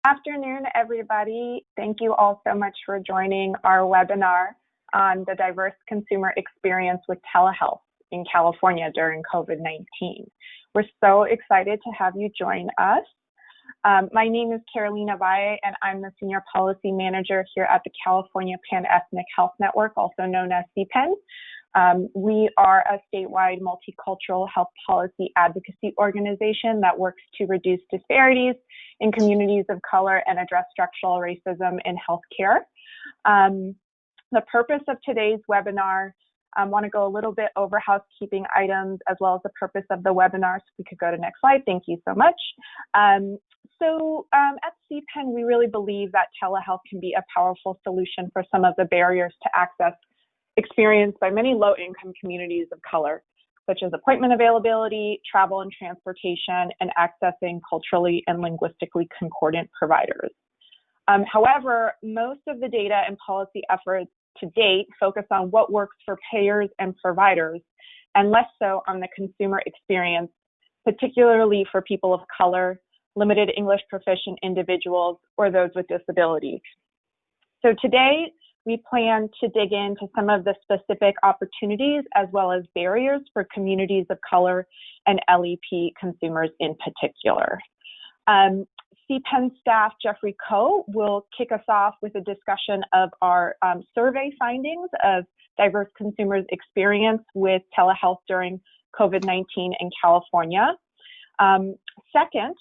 Afternoon, everybody. Thank you all so much for joining our webinar on the diverse consumer experience with telehealth in California during COVID-19. We're so excited to have you join us. My name is Carolina Valle, and I'm the Senior Policy Manager here at the California Pan-Ethnic Health Network, also known as CPEN. We are a statewide multicultural health policy advocacy organization that works to reduce disparities in communities of color and address structural racism in healthcare. The purpose of today's webinar, I want to go a little bit over housekeeping items as well as the purpose of the webinar. So we could go to next slide. Thank you so much. At CPEN, we really believe that telehealth can be a powerful solution for some of the barriers to access experienced by many low-income communities of color, such as appointment availability, travel and transportation, and accessing culturally and linguistically concordant providers. However, most of the data and policy efforts to date focus on what works for payers and providers, and less so on the consumer experience, particularly for people of color, limited English proficient individuals, or those with disabilities. So today, we plan to dig into some of the specific opportunities as well as barriers for communities of color and LEP consumers in particular. CPEN staff Jeffrey Koh will kick us off with a discussion of our survey findings of diverse consumers' experience with telehealth during COVID-19 in California. Second,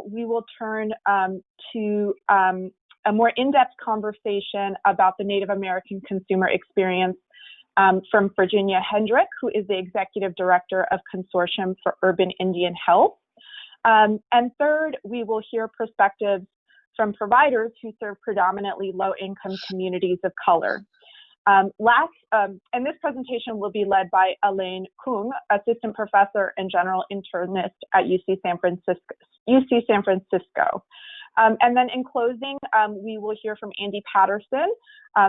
we will turn to a more in-depth conversation about the Native American consumer experience from Virginia Hendrick, who is the Executive Director of Consortium for Urban Indian Health. And third, we will hear perspectives from providers who serve predominantly low-income communities of color. And this presentation will be led by Elaine Kung, Assistant Professor and General Internist at UC San Francisco. And then in closing, we will hear from Andy Patterson,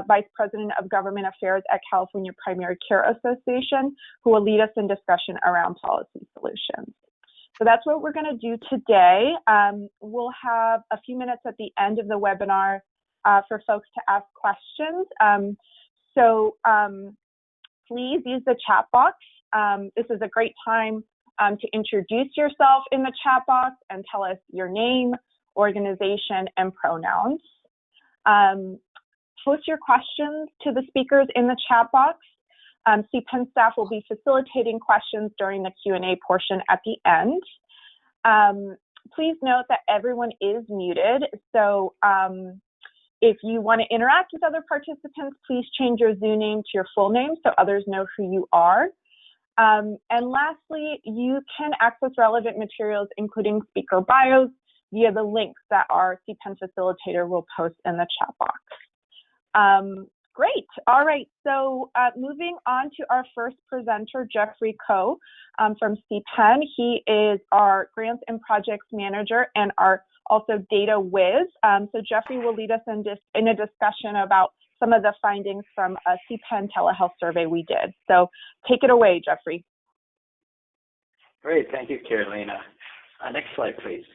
Vice President of Government Affairs at California Primary Care Association, who will lead us in discussion around policy solutions. So that's what we're going to do today. We'll have a few minutes at the end of the webinar for folks to ask questions. Please use the chat box. This is a great time to introduce yourself in the chat box and tell us your name, organization, and pronouns. Post your questions to the speakers in the chat box. CPEN staff will be facilitating questions during the Q&A portion at the end. Please note that everyone is muted, so if you want to interact with other participants, please change your Zoom name to your full name so others know who you are. And lastly, you can access relevant materials, including speaker bios, via the links that our CPEN facilitator will post in the chat box. Great. All right. So moving on to our first presenter, Jeffrey Koh from CPEN. He is our Grants and Projects Manager and our also data whiz. So Jeffrey will lead us in a discussion about some of the findings from a CPEN telehealth survey we did. So take it away, Jeffrey. Great. Thank you, Carolina. Next slide, please.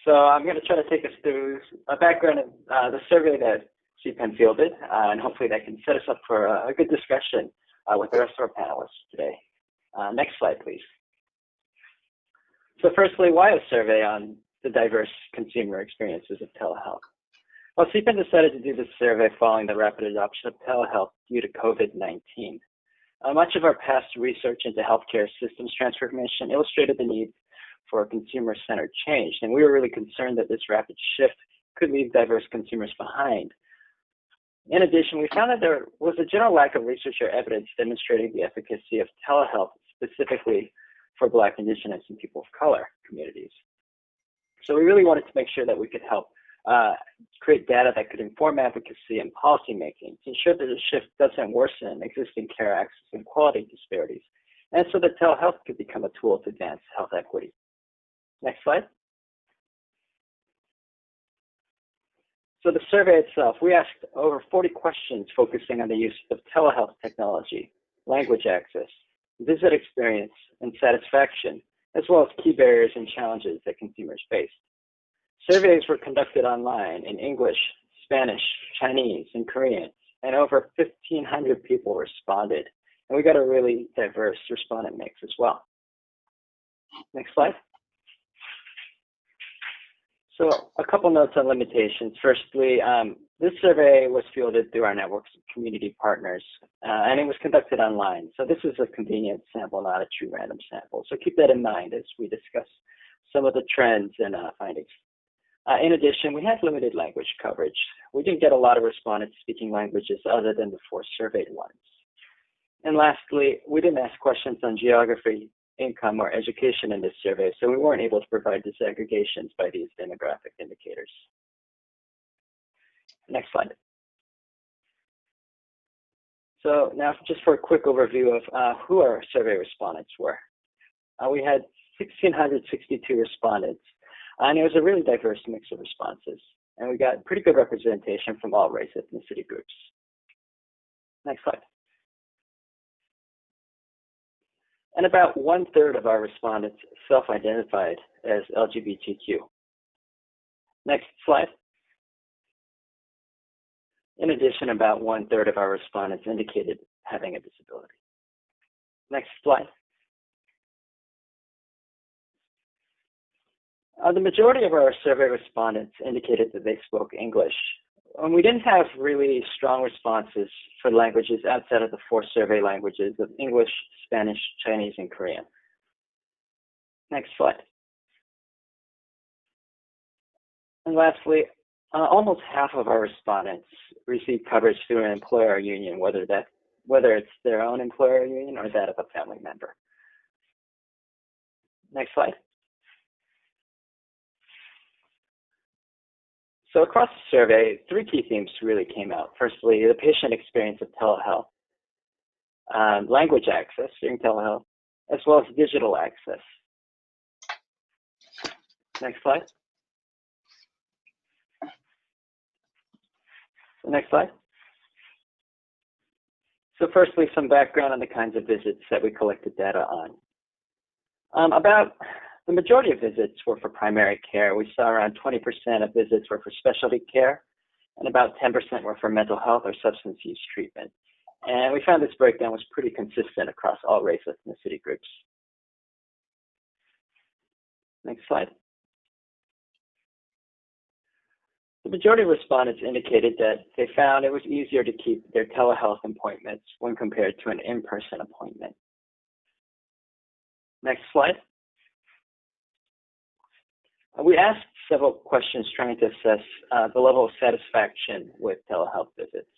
So I'm going to try to take us through a background of the survey that CPEN fielded, and hopefully that can set us up for a good discussion with the rest of our panelists today. Next slide, please. So firstly, why a survey on the diverse consumer experiences of telehealth? Well, CPEN decided to do this survey following the rapid adoption of telehealth due to COVID-19. Much of our past research into healthcare systems transformation illustrated the need for consumer-centered change, and we were really concerned that this rapid shift could leave diverse consumers behind. In addition, we found that there was a general lack of research or evidence demonstrating the efficacy of telehealth, specifically for Black, Indigenous, and people of color communities. So we really wanted to make sure that we could help create data that could inform advocacy and policymaking to ensure that the shift doesn't worsen existing care access and quality disparities, and so that telehealth could become a tool to advance health equity. Next slide. So the survey itself, we asked over 40 questions focusing on the use of telehealth technology, language access, visit experience, and satisfaction, as well as key barriers and challenges that consumers face. Surveys were conducted online in English, Spanish, Chinese, and Korean, and over 1,500 people responded. And we got a really diverse respondent mix as well. Next slide. So a couple notes on limitations. Firstly, this survey was fielded through our networks of community partners, and it was conducted online. So this is a convenient sample, not a true random sample. So keep that in mind as we discuss some of the trends and findings. In addition, we had limited language coverage. We didn't get a lot of respondents speaking languages other than the 4 surveyed ones. And lastly, we didn't ask questions on geography, income, or education in this survey, so we weren't able to provide disaggregations by these demographic indicators. Next slide. So now just for a quick overview of who our survey respondents were. We had 1,662 respondents, and it was a really diverse mix of responses. And we got pretty good representation from all race ethnicity groups. Next slide. And about 1/3 of our respondents self-identified as LGBTQ. Next slide. In addition, about 1/3 of our respondents indicated having a disability. Next slide. The majority of our survey respondents indicated that they spoke English. We didn't have really strong responses for languages outside of the 4 survey languages of English, Spanish, Chinese, and Korean. Next slide. And lastly, almost half of our respondents received coverage through an employer or union, whether it's their own employer or union or that of a family member. Next slide. So across the survey, 3 key themes really came out. Firstly, the patient experience of telehealth, language access during telehealth, as well as digital access. Next slide. Next slide. So firstly, some background on the kinds of visits that we collected data on. About the majority of visits were for primary care. We saw around 20% of visits were for specialty care, and about 10% were for mental health or substance use treatment. And we found this breakdown was pretty consistent across all race ethnicity groups. Next slide. The majority of respondents indicated that they found it was easier to keep their telehealth appointments when compared to an in-person appointment. Next slide. We asked several questions trying to assess the level of satisfaction with telehealth visits.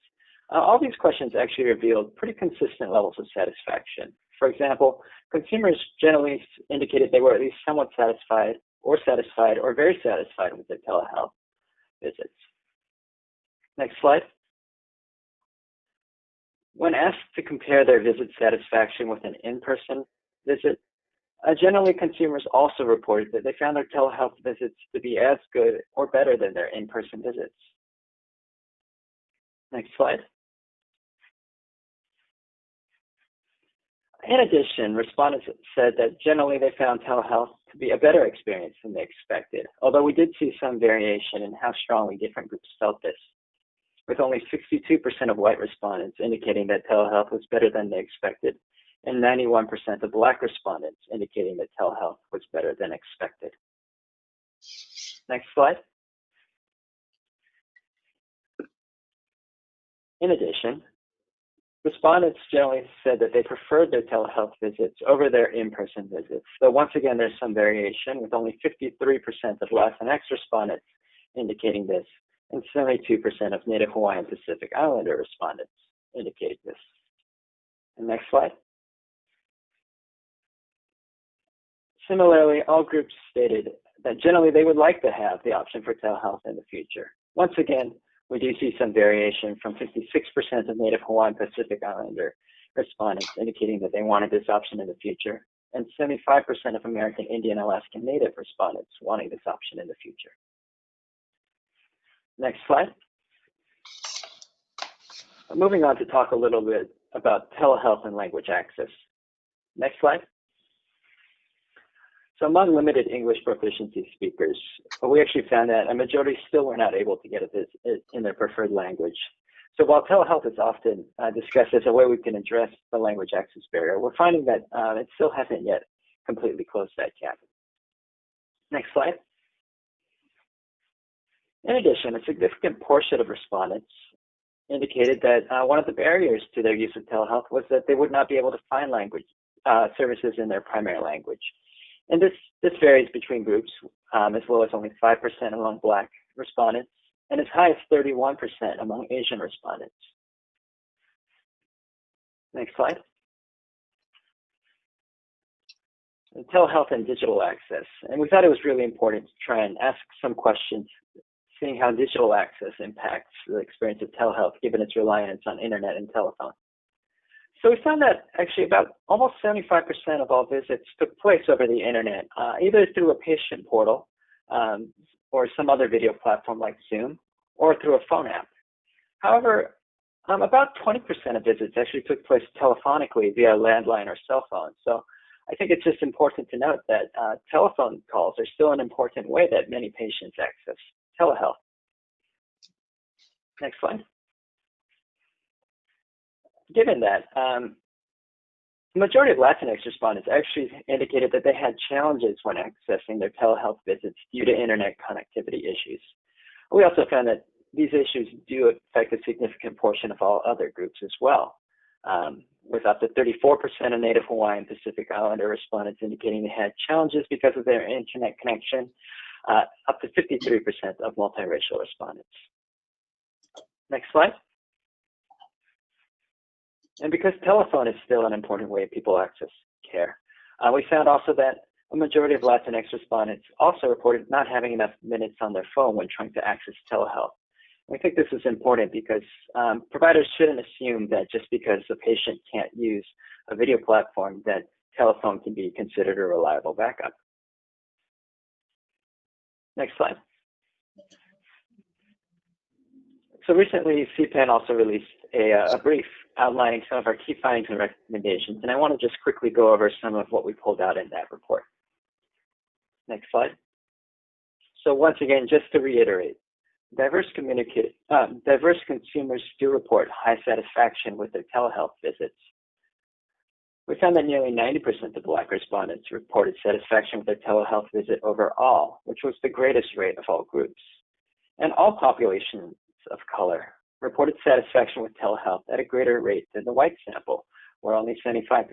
All these questions actually revealed pretty consistent levels of satisfaction. For example, consumers generally indicated they were at least somewhat satisfied or very satisfied with their telehealth visits. Next slide. When asked to compare their visit satisfaction with an in-person visit, generally consumers also reported that they found their telehealth visits to be as good or better than their in-person visits. Next slide. In addition, respondents said that generally they found telehealth to be a better experience than they expected, although we did see some variation in how strongly different groups felt this, with only 62% of white respondents indicating that telehealth was better than they expected, and 91% of Black respondents indicating that telehealth was better than expected. Next slide. In addition, respondents generally said that they preferred their telehealth visits over their in-person visits. So once again, there's some variation, with only 53% of Latinx respondents indicating this, and 72% of Native Hawaiian Pacific Islander respondents indicated this. And next slide. Similarly, all groups stated that generally they would like to have the option for telehealth in the future. Once again, we do see some variation from 56% of Native Hawaiian Pacific Islander respondents indicating that they wanted this option in the future, and 75% of American Indian Alaskan Native respondents wanting this option in the future. Next slide. Moving on to talk a little bit about telehealth and language access. Next slide. So among limited English proficiency speakers, we actually found that a majority still were not able to get it in their preferred language. So while telehealth is often discussed as a way we can address the language access barrier, we're finding that it still hasn't yet completely closed that gap. Next slide. In addition, a significant portion of respondents indicated that one of the barriers to their use of telehealth was that they would not be able to find language services in their primary language. And this varies between groups, as low as only 5% among Black respondents, and as high as 31% among Asian respondents. Next slide. And telehealth and digital access. And we thought it was really important to try and ask some questions, seeing how digital access impacts the experience of telehealth, given its reliance on internet and telephone. So we found that actually about almost 75% of all visits took place over the internet, either through a patient portal or some other video platform like Zoom, or through a phone app. However, about 20% of visits actually took place telephonically via landline or cell phone. So I think it's just important to note that telephone calls are still an important way that many patients access telehealth. Next slide. Given that, the majority of Latinx respondents actually indicated that they had challenges when accessing their telehealth visits due to internet connectivity issues. We also found that these issues do affect a significant portion of all other groups as well, with up to 34% of Native Hawaiian Pacific Islander respondents indicating they had challenges because of their internet connection, up to 53% of multiracial respondents. Next slide. And because telephone is still an important way people access care, we found also that a majority of Latinx respondents also reported not having enough minutes on their phone when trying to access telehealth. We think this is important because providers shouldn't assume that just because a patient can't use a video platform that telephone can be considered a reliable backup. Next slide. So recently, CPAN also released a brief outlining some of our key findings and recommendations, and I want to just quickly go over some of what we pulled out in that report. Next slide. So once again, just to reiterate, diverse consumers do report high satisfaction with their telehealth visits. We found that nearly 90% of Black respondents reported satisfaction with their telehealth visit overall, which was the greatest rate of all groups. And all populations of color reported satisfaction with telehealth at a greater rate than the white sample, where only 75%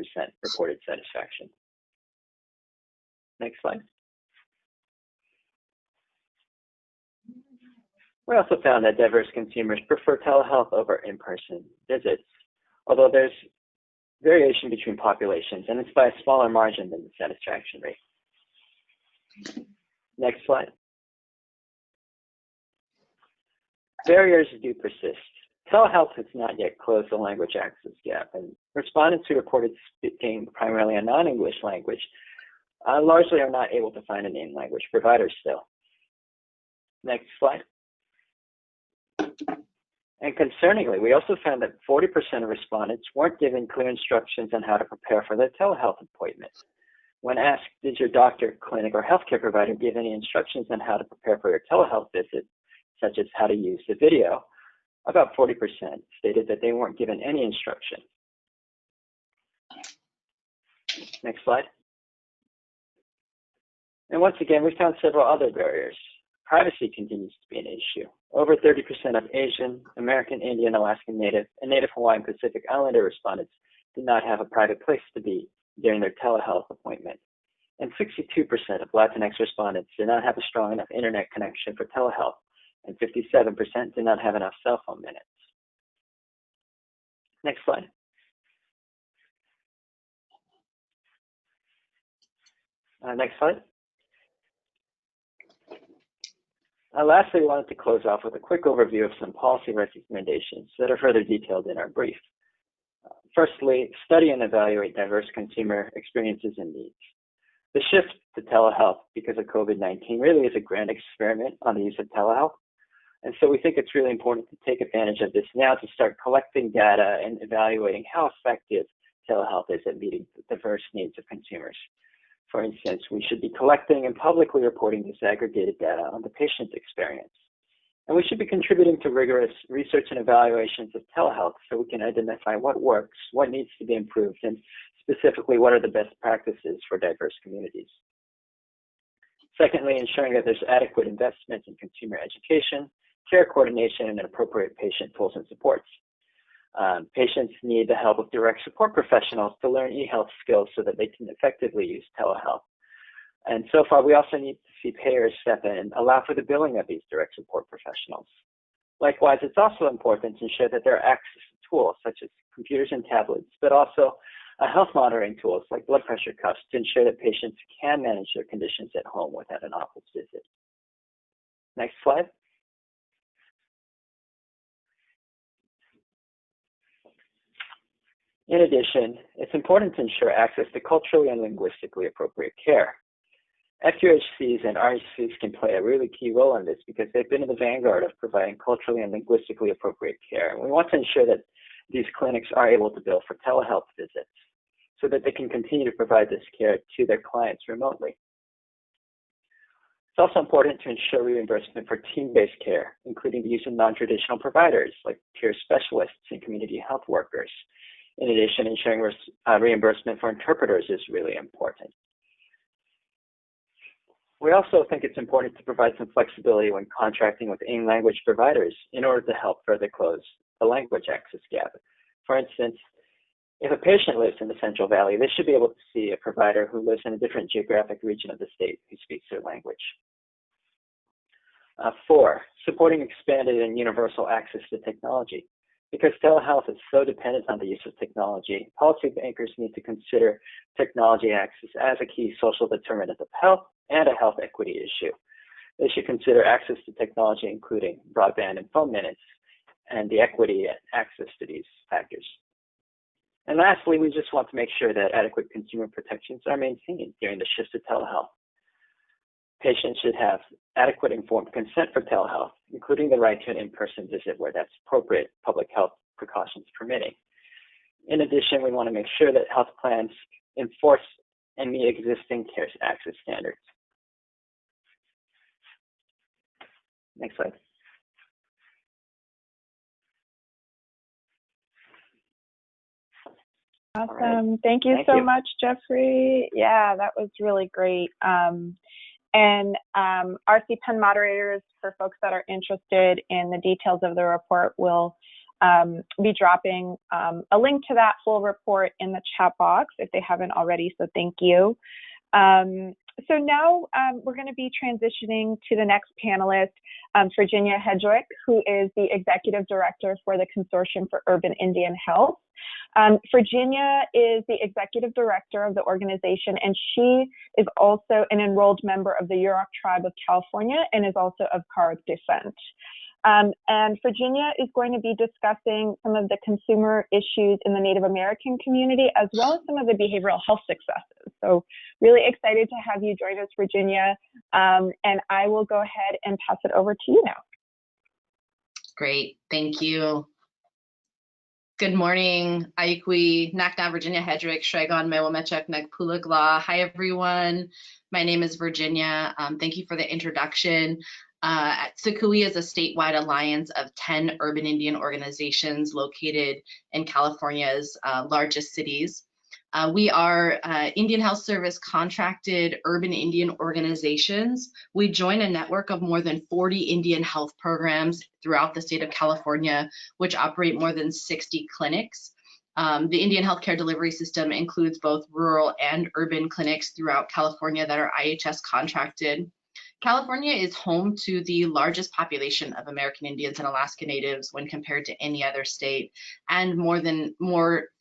reported satisfaction. Next slide. We also found that diverse consumers prefer telehealth over in-person visits, although there's variation between populations, and it's by a smaller margin than the satisfaction rate. Next slide. Barriers do persist. Telehealth has not yet closed the language access gap, and respondents who reported speaking primarily a non-English language largely are not able to find an in-language provider still. Next slide. And concerningly, we also found that 40% of respondents weren't given clear instructions on how to prepare for their telehealth appointment. When asked, did your doctor, clinic, or healthcare provider give any instructions on how to prepare for your telehealth visit, such as how to use the video, about 40% stated that they weren't given any instruction. Next slide. And once again, we found several other barriers. Privacy continues to be an issue. Over 30% of Asian, American, Indian, Alaskan Native, and Native Hawaiian Pacific Islander respondents did not have a private place to be during their telehealth appointment. And 62% of Latinx respondents did not have a strong enough internet connection for telehealth, and 57% did not have enough cell phone minutes. Next slide. Next slide. Lastly, we wanted to close off with a quick overview of some policy recommendations that are further detailed in our brief. Firstly, study and evaluate diverse consumer experiences and needs. The shift to telehealth because of COVID-19 really is a grand experiment on the use of telehealth. And so we think it's really important to take advantage of this now to start collecting data and evaluating how effective telehealth is at meeting the diverse needs of consumers. For instance, we should be collecting and publicly reporting disaggregated data on the patient's experience. And we should be contributing to rigorous research and evaluations of telehealth so we can identify what works, what needs to be improved, and specifically what are the best practices for diverse communities. Secondly, ensuring that there's adequate investment in consumer education, care coordination, and appropriate patient tools and supports. Patients need the help of direct support professionals to learn e-health skills so that they can effectively use telehealth. And so far, we also need to see payers step in and allow for the billing of these direct support professionals. Likewise, it's also important to ensure that there are access to tools such as computers and tablets, but also health monitoring tools like blood pressure cuffs to ensure that patients can manage their conditions at home without an office visit. Next slide. In addition, it's important to ensure access to culturally and linguistically appropriate care. FQHCs and RHCs can play a really key role in this because they've been in the vanguard of providing culturally and linguistically appropriate care. And we want to ensure that these clinics are able to bill for telehealth visits so that they can continue to provide this care to their clients remotely. It's also important to ensure reimbursement for team-based care, including the use of non-traditional providers like peer specialists and community health workers. In addition, ensuring reimbursement for interpreters is really important. We also think it's important to provide some flexibility when contracting with in-language providers in order to help further close the language access gap. For instance, if a patient lives in the Central Valley, they should be able to see a provider who lives in a different geographic region of the state who speaks their language. 4, supporting expanded and universal access to technology. Because telehealth is so dependent on the use of technology, policymakers need to consider technology access as a key social determinant of health and a health equity issue. They should consider access to technology, including broadband and phone minutes, and the equity and access to these factors. And lastly, we just want to make sure that adequate consumer protections are maintained during the shift to telehealth. Patients should have adequate informed consent for telehealth, including the right to an in-person visit where that's appropriate, public health precautions permitting. In addition, we want to make sure that health plans enforce and meet existing care access standards. Next slide. Awesome. Right. Thank you so much, Jeffrey. Yeah, that was really great. And our CPEN moderators, for folks that are interested in the details of the report, will be dropping a link to that full report in the chat box if they haven't already, so thank you. So now we're going to be transitioning to the next panelist, Virginia Hedrick, who is the Executive Director for the Consortium for Urban Indian Health. Virginia is the Executive Director of the organization, and she is also an enrolled member of the Yurok Tribe of California and is also of Karuk descent. And Virginia is going to be discussing some of the consumer issues in the Native American community, as well as some of the behavioral health successes. So really excited to have you join us, Virginia. And I will go ahead and pass it over to you now. Great, thank you. Good morning, Aikwi, Nakna, Virginia Hedrick, Shregon, Mewamechek, Nagpulagla. Hi, everyone. My name is Virginia. Thank you for the introduction. SACUI is a statewide alliance of 10 urban Indian organizations located in California's largest cities. We are Indian Health Service contracted urban Indian organizations. We join a network of more than 40 Indian health programs throughout the state of California, which operate more than 60 clinics. The Indian healthcare delivery system includes both rural and urban clinics throughout California that are IHS contracted. California is home to the largest population of American Indians and Alaska Natives when compared to any other state, and more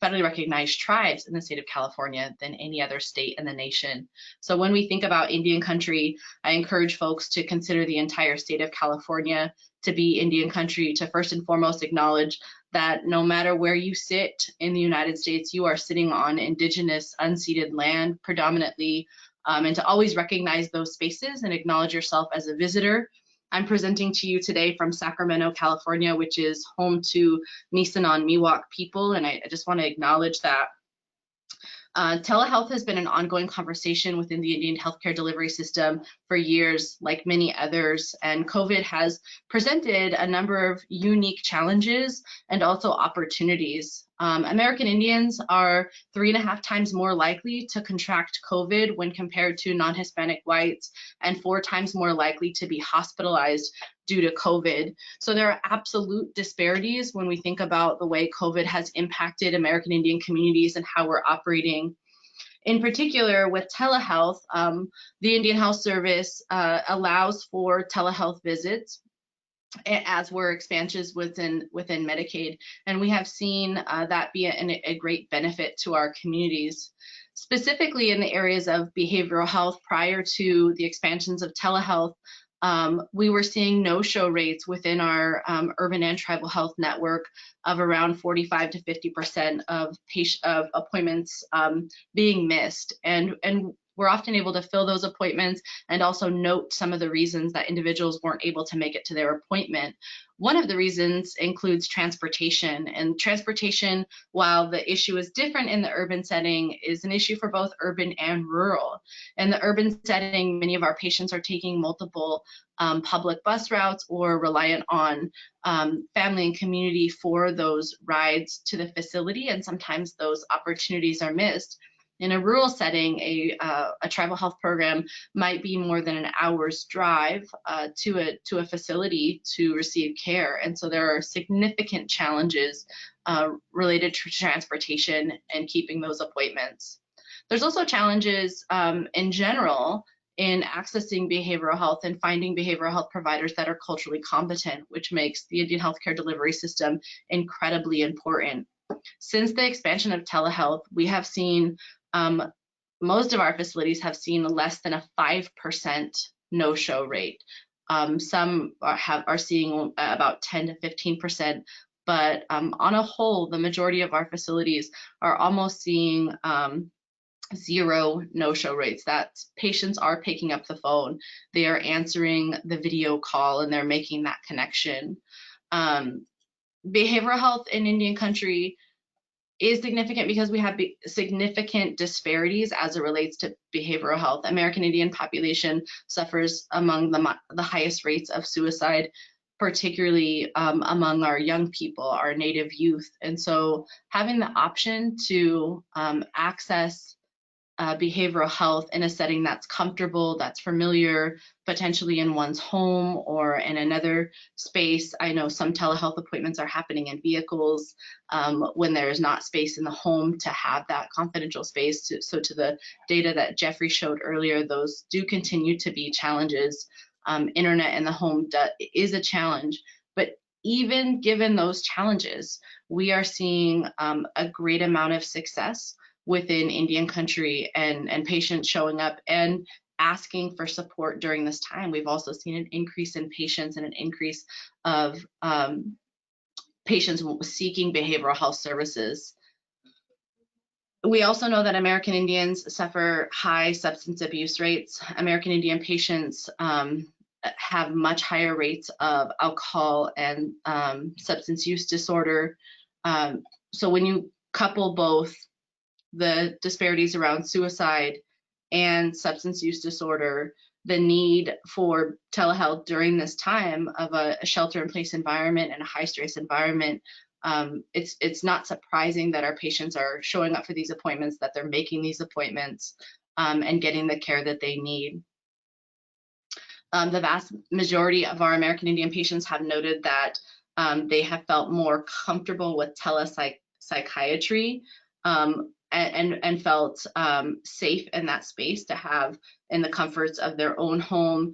federally recognized tribes in the state of California than any other state in the nation. So when we think about Indian country, I encourage folks to consider the entire state of California to be Indian country, to first and foremost acknowledge that no matter where you sit in the United States, you are sitting on indigenous unceded land predominantly, and to always recognize those spaces and acknowledge yourself as a visitor. I'm presenting to you today from Sacramento, California, which is home to Nisenan Miwok people, and I just want to acknowledge that Telehealth has been an ongoing conversation within the Indian healthcare delivery system for years, like many others, and COVID has presented a number of unique challenges and also opportunities. American Indians are 3.5 times more likely to contract COVID when compared to non-Hispanic whites, and 4 times more likely to be hospitalized due to COVID. So there are absolute disparities when we think about the way COVID has impacted American Indian communities and how we're operating. In particular, with telehealth, the Indian Health Service allows for telehealth visits, as were expansions within Medicaid, and we have seen that be a great benefit to our communities. Specifically in the areas of behavioral health, prior to the expansions of telehealth, we were seeing no-show rates within our urban and tribal health network of around 45 to 50% of appointments being missed, and we're often able to fill those appointments and also note some of the reasons that individuals weren't able to make it to their appointment. One of the reasons includes transportation, and transportation, while the issue is different in the urban setting, is an issue for both urban and rural. In the urban setting, many of our patients are taking multiple public bus routes or reliant on family and community for those rides to the facility, and sometimes those opportunities are missed. In a rural setting, a tribal health program might be more than an hour's drive to a facility to receive care, and so there are significant challenges related to transportation and keeping those appointments. There's also challenges in general in accessing behavioral health and finding behavioral health providers that are culturally competent, which makes the Indian healthcare delivery system incredibly important. Since the expansion of telehealth, we have seen most of our facilities have seen less than a 5% no-show rate. Some are seeing about 10 to 15%, but on a whole, the majority of our facilities are almost seeing 0 no-show rates. That patients are picking up the phone, they are answering the video call, and they're making that connection. Behavioral health in Indian country is significant because we have significant disparities as it relates to behavioral health. American Indian population suffers among the highest rates of suicide, particularly among our young people, our Native youth. And so having the option to access behavioral health in a setting that's comfortable, that's familiar, potentially in one's home or in another space. I know some telehealth appointments are happening in vehicles when there's not space in the home to have that confidential space. So to the data that Jeffrey showed earlier, those do continue to be challenges. Internet in the home is a challenge, but even given those challenges, we are seeing a great amount of success within Indian country and patients showing up and asking for support during this time. We've also seen an increase in patients and an increase of patients seeking behavioral health services. We also know that American Indians suffer high substance abuse rates. American Indian patients have much higher rates of alcohol and substance use disorder. So when you couple both the disparities around suicide and substance use disorder, the need for telehealth during this time of a shelter-in-place environment and a high-stress environment, it's not surprising that our patients are showing up for these appointments, that they're making these appointments and getting the care that they need. The vast majority of our American Indian patients have noted that they have felt more comfortable with telepsychiatry and felt safe in that space to have in the comforts of their own home.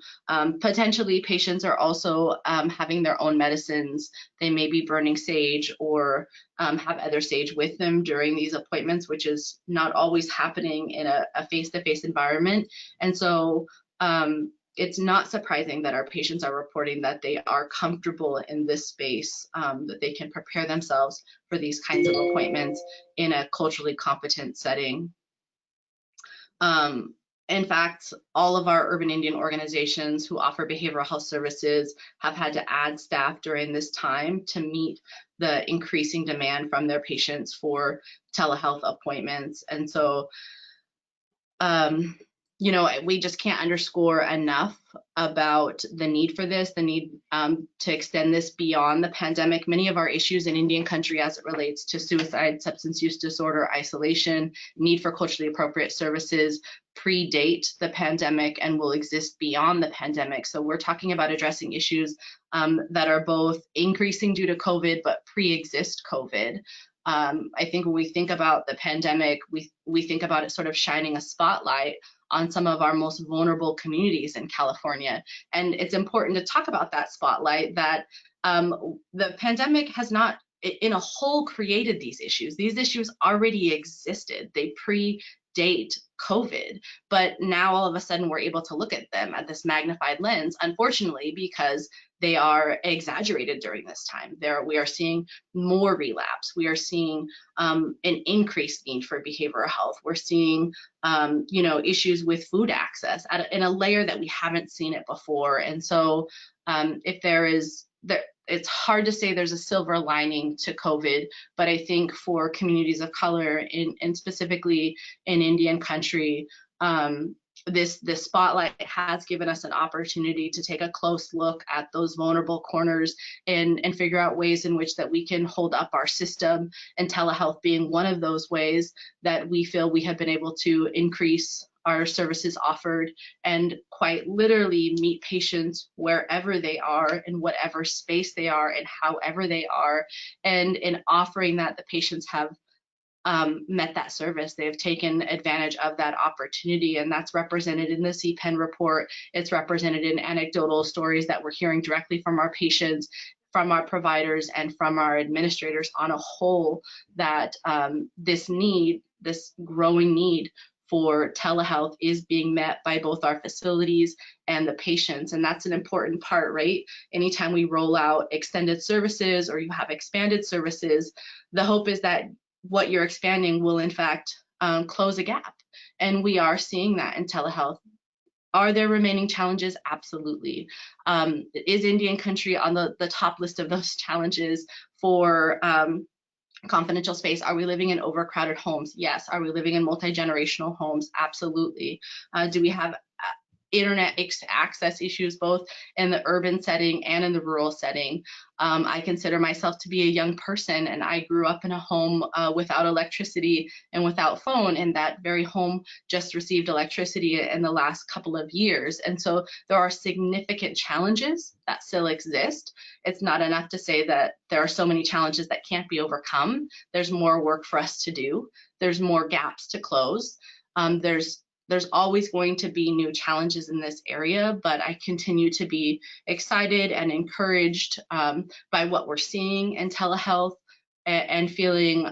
Potentially, patients are also having their own medicines. They may be burning sage or have other sage with them during these appointments, which is not always happening in a face-to-face environment. And so it's not surprising that our patients are reporting that they are comfortable in this space, that they can prepare themselves for these kinds of appointments in a culturally competent setting. In fact, all of our urban Indian organizations who offer behavioral health services have had to add staff during this time to meet the increasing demand from their patients for telehealth appointments. And so, you know, we just can't underscore enough about the need for this, the need to extend this beyond the pandemic. Many of our issues in Indian country as it relates to suicide, substance use disorder, isolation, need for culturally appropriate services predate the pandemic and will exist beyond the pandemic. So we're talking about addressing issues that are both increasing due to COVID, but pre-exist COVID. I think when we think about the pandemic, we think about it sort of shining a spotlight on some of our most vulnerable communities in California. And it's important to talk about that spotlight, that the pandemic has not in a whole created these issues. These issues already existed. They predate COVID, but now all of a sudden we're able to look at them at this magnified lens, unfortunately, because they are exaggerated during this time. We are seeing more relapse. We are seeing an increased need for behavioral health. We're seeing, you know, issues with food access in a layer that we haven't seen it before. And so if there is, it's hard to say there's a silver lining to COVID, but I think for communities of color, and specifically in Indian country, this spotlight has given us an opportunity to take a close look at those vulnerable corners and figure out ways in which that we can hold up our system, and telehealth being one of those ways that we feel we have been able to increase our services offered and quite literally meet patients wherever they are, in whatever space they are, and however they are. And in offering that, the patients have met that service. They've taken advantage of that opportunity, and that's represented in the CPEN report. It's represented in anecdotal stories that we're hearing directly from our patients, from our providers, and from our administrators on a whole, that this growing need for telehealth is being met by both our facilities and the patients. And that's an important part, right? Anytime we roll out extended services or you have expanded services, the hope is that what you're expanding will in fact close a gap. And we are seeing that in telehealth. Are there remaining challenges? Absolutely. Is Indian country on the top list of those challenges for confidential space? Are we living in overcrowded homes? Yes. Are we living in multi-generational homes? Absolutely. Do we have internet access issues both in the urban setting and in the rural setting? I consider myself to be a young person, and I grew up in a home without electricity and without phone, and that very home just received electricity in the last couple of years. And so there are significant challenges that still exist. It's not enough to say that there are so many challenges that can't be overcome. There's more work for us to do. There's more gaps to close. There's always going to be new challenges in this area, but I continue to be excited and encouraged by what we're seeing in telehealth, and feeling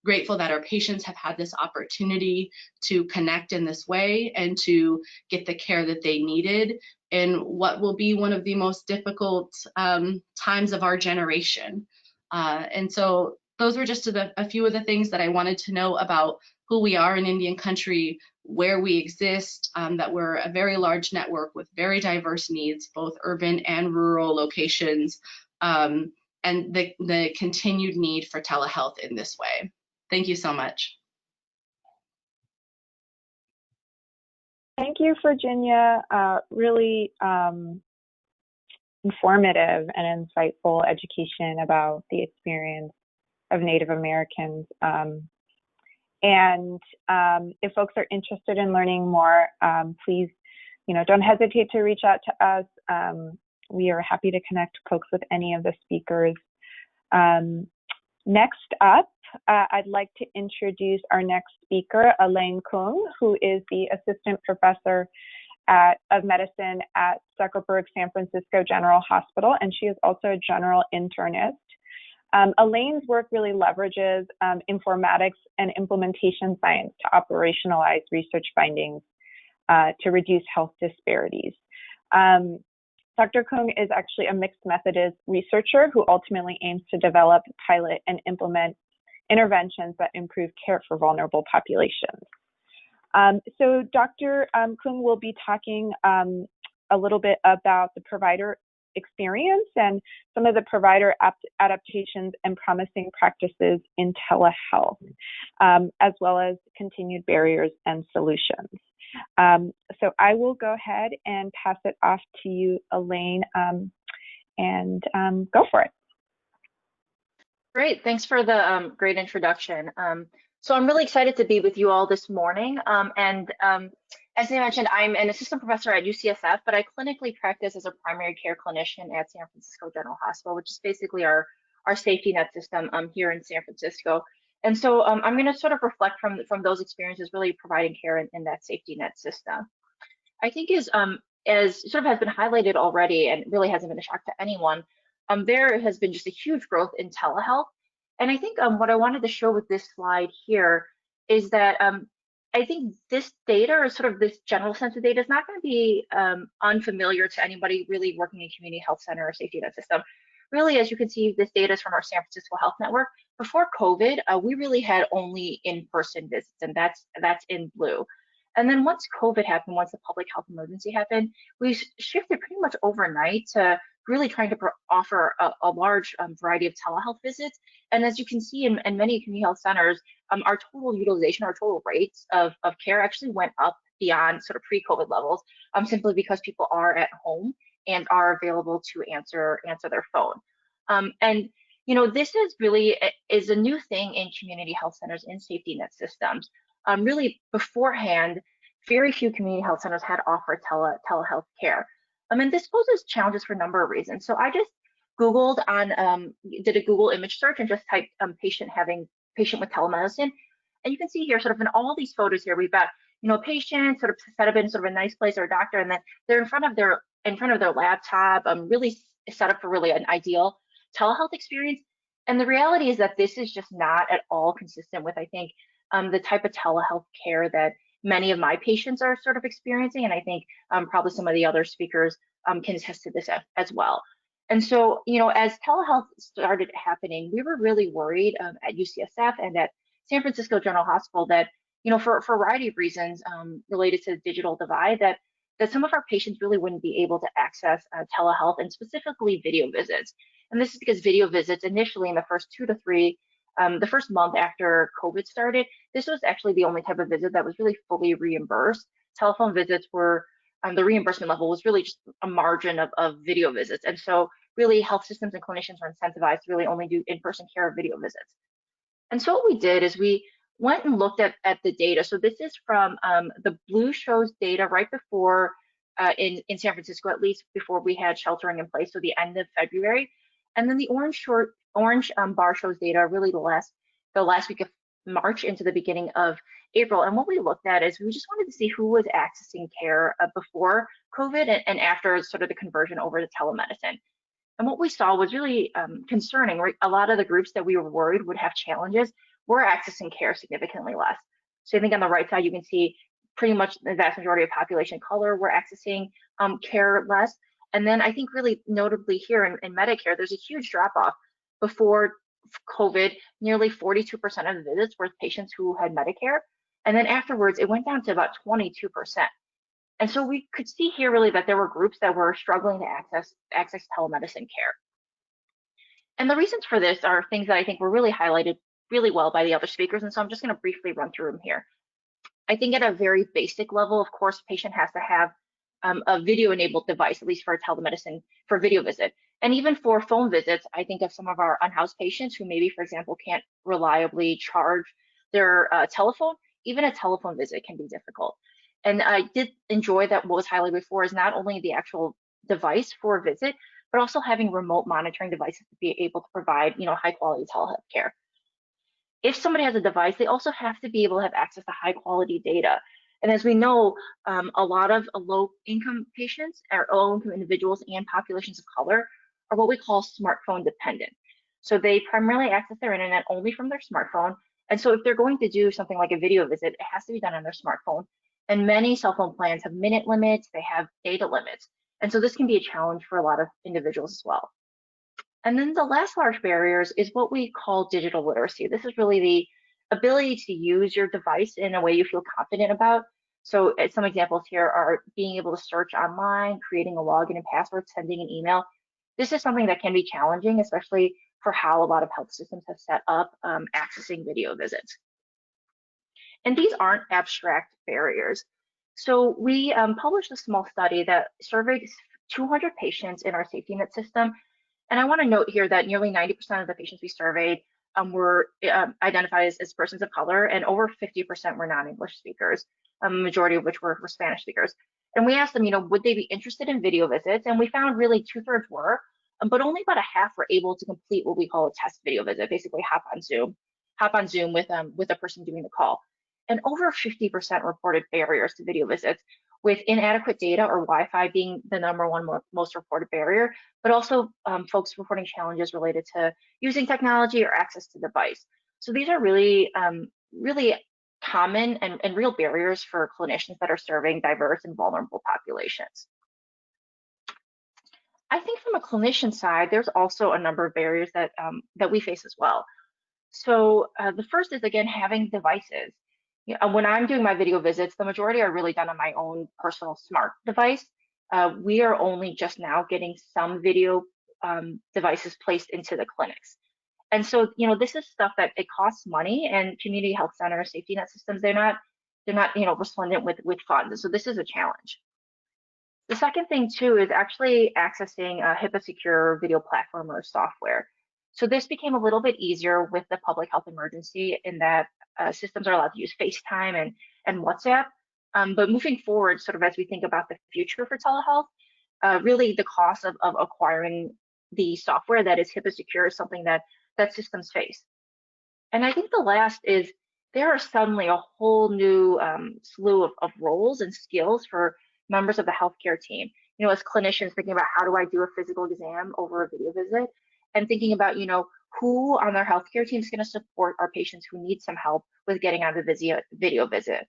grateful that our patients have had this opportunity to connect in this way and to get the care that they needed in what will be one of the most difficult times of our generation. And so those were just a few of the things that I wanted to know about who we are in Indian country, where we exist, that we're a very large network with very diverse needs, both urban and rural locations, and the continued need for telehealth in this way. Thank you so much. Thank you, Virginia. Really informative and insightful education about the experience of Native Americans. And if folks are interested in learning more, please, don't hesitate to reach out to us. We are happy to connect folks with any of the speakers. Next up, I'd like to introduce our next speaker, Elaine Kung, who is the Assistant Professor of Medicine at Zuckerberg San Francisco General Hospital, and she is also a general internist. Elaine's work really leverages informatics and implementation science to operationalize research findings to reduce health disparities. Dr. Kung is actually a mixed methodist researcher who ultimately aims to develop, pilot, and implement interventions that improve care for vulnerable populations. So Dr. Kung will be talking a little bit about the provider experience and some of the provider adaptations and promising practices in telehealth, as well as continued barriers and solutions. So I will go ahead and pass it off to you, Elaine, and go for it. Great, thanks for the great introduction. So I'm really excited to be with you all this morning. As I mentioned, I'm an assistant professor at UCSF, but I clinically practice as a primary care clinician at San Francisco General Hospital, which is basically our safety net system here in San Francisco. And so I'm going to sort of reflect from those experiences, really providing care in that safety net system. I think as sort of has been highlighted already and really hasn't been a shock to anyone, there has been just a huge growth in telehealth. And I think what I wanted to show with this slide here is that I think this data, or sort of this general sense of data, is not going to be unfamiliar to anybody really working in community health center or safety net system. Really, as you can see, this data is from our San Francisco Health Network. Before COVID, we really had only in-person visits, and that's in blue. And then once COVID happened, once the public health emergency happened, we shifted pretty much overnight to really trying to offer a large variety of telehealth visits. And as you can see in many community health centers, our total utilization, our total rates of care actually went up beyond sort of pre-COVID levels, simply because people are at home and are available to answer their phone. And you know, this is really is a new thing in community health centers, in safety net systems. Really beforehand, very few community health centers had offered telehealth care. And this poses challenges for a number of reasons. So I just Googled did a Google image search and just typed patient with telemedicine. And you can see here, sort of in all these photos here, we've got, you know, patients sort of set up in sort of a nice place, or a doctor, and then they're in front of their laptop, really set up for really an ideal telehealth experience. And the reality is that this is just not at all consistent with, I think, the type of telehealth care that many of my patients are sort of experiencing, and I think probably some of the other speakers can attest to this as well. And so, you know, as telehealth started happening, we were really worried at UCSF and at San Francisco General Hospital that, you know, for a variety of reasons related to the digital divide, that some of our patients really wouldn't be able to access telehealth, and specifically video visits. And this is because video visits initially in the first the first month after COVID started, this was actually the only type of visit that was really fully reimbursed. Telephone visits were, the reimbursement level was really just a margin of video visits. And so really health systems and clinicians were incentivized to really only do in-person care of video visits. And so what we did is we went and looked at the data. So this is from the blue shows data right before, in San Francisco, at least before we had sheltering in place, so the end of February. And then the orange bar shows data really the last week of March into the beginning of April. And what we looked at is we just wanted to see who was accessing care before COVID and after sort of the conversion over to telemedicine. And what we saw was really concerning. A lot of the groups that we were worried would have challenges were accessing care significantly less. So I think on the right side, you can see pretty much the vast majority of population of color were accessing care less. And then I think really notably here in Medicare, there's a huge drop off. Before COVID, nearly 42% of the visits were patients who had Medicare. And then afterwards, it went down to about 22%. And so we could see here really that there were groups that were struggling to access telemedicine care. And the reasons for this are things that I think were really highlighted really well by the other speakers. And so I'm just going to briefly run through them here. I think at a very basic level, of course, a patient has to have a video-enabled device, at least for a telemedicine for video visit. And even for phone visits, I think of some of our unhoused patients who maybe, for example, can't reliably charge their telephone. Even a telephone visit can be difficult. And I did enjoy that what was highlighted before is not only the actual device for a visit, but also having remote monitoring devices to be able to provide, you know, high-quality telehealth care. If somebody has a device, they also have to be able to have access to high-quality data. And as we know, a lot of low-income patients, or low-income individuals and populations of color are what we call smartphone dependent. So they primarily access their internet only from their smartphone. And so if they're going to do something like a video visit, it has to be done on their smartphone. And many cell phone plans have minute limits, they have data limits. And so this can be a challenge for a lot of individuals as well. And then the last large barriers is what we call digital literacy. This is really the ability to use your device in a way you feel confident about. So some examples here are being able to search online, creating a login and password, sending an email. This is something that can be challenging, especially for how a lot of health systems have set up accessing video visits. And these aren't abstract barriers. So we published a small study that surveyed 200 patients in our safety net system. And I want to note here that nearly 90% of the patients we surveyed were identified as persons of color, and over 50% were non-English speakers, a majority of which were Spanish speakers. And we asked them, would they be interested in video visits? And we found really 2/3 were, but only about a half were able to complete what we call a test video visit, basically hop on Zoom with a person doing the call. And over 50% reported barriers to video visits, with inadequate data or Wi-Fi being the #1 most reported barrier, but also folks reporting challenges related to using technology or access to device. So these are really, really common and real barriers for clinicians that are serving diverse and vulnerable populations. I think from a clinician side, there's also a number of barriers that we face as well. So the first is, again, having devices. When I'm doing my video visits, the majority are really done on my own personal smart device. We are only just now getting some video devices placed into the clinics. And so, this is stuff that it costs money, and community health centers, safety net systems, they're not resplendent with funds. And so this is a challenge. The second thing too is actually accessing a HIPAA secure video platform or software. So this became a little bit easier with the public health emergency in that systems are allowed to use FaceTime and WhatsApp. But moving forward, sort of as we think about the future for telehealth, really the cost of acquiring the software that is HIPAA secure is something that systems face. And I think the last is there are suddenly a whole new slew of roles and skills for members of the healthcare team. As clinicians thinking about how do I do a physical exam over a video visit, and thinking about, who on their healthcare team is going to support our patients who need some help with getting on the video visit.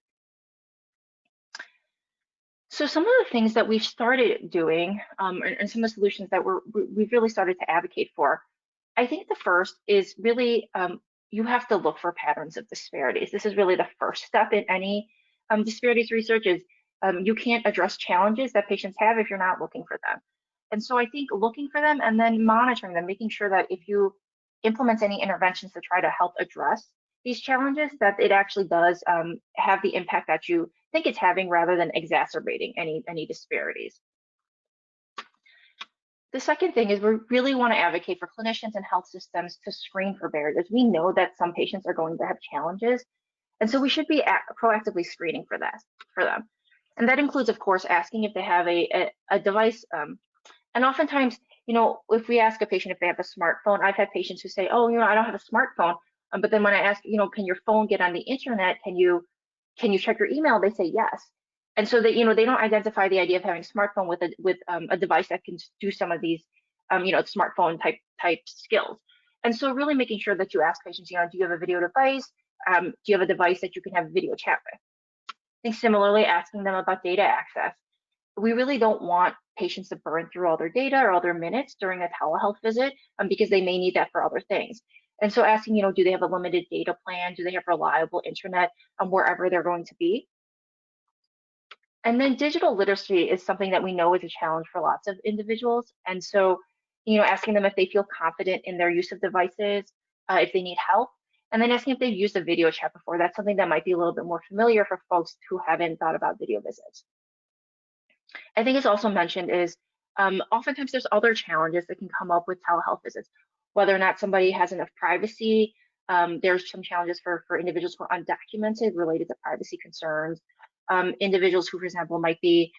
So some of the things that we've started doing and some of the solutions that we've really started to advocate for, I think the first is really you have to look for patterns of disparities. This is really the first step in any disparities research is you can't address challenges that patients have if you're not looking for them. And so I think looking for them and then monitoring them, making sure that if you implement any interventions to try to help address these challenges, that it actually does have the impact that you think it's having rather than exacerbating any disparities. The second thing is we really want to advocate for clinicians and health systems to screen for barriers. We know that some patients are going to have challenges, and so we should be proactively screening for them. And that includes, of course, asking if they have a device. And oftentimes, if we ask a patient if they have a smartphone, I've had patients who say, oh, I don't have a smartphone. But then when I ask, can your phone get on the internet? Can you check your email? They say yes. And so that, they don't identify the idea of having a smartphone with a device that can do some of these, smartphone type skills. And so really making sure that you ask patients, do you have a video device? Do you have a device that you can have video chat with? I think similarly, asking them about data access. We really don't want patients to burn through all their data or all their minutes during a telehealth visit because they may need that for other things. And so asking, do they have a limited data plan? Do they have reliable internet wherever they're going to be? And then digital literacy is something that we know is a challenge for lots of individuals. And so, asking them if they feel confident in their use of devices, if they need help, and then asking if they've used a video chat before. That's something that might be a little bit more familiar for folks who haven't thought about video visits. I think it's also mentioned is oftentimes there's other challenges that can come up with telehealth visits, whether or not somebody has enough privacy. There's some challenges for individuals who are undocumented related to privacy concerns. Individuals who, for example, might be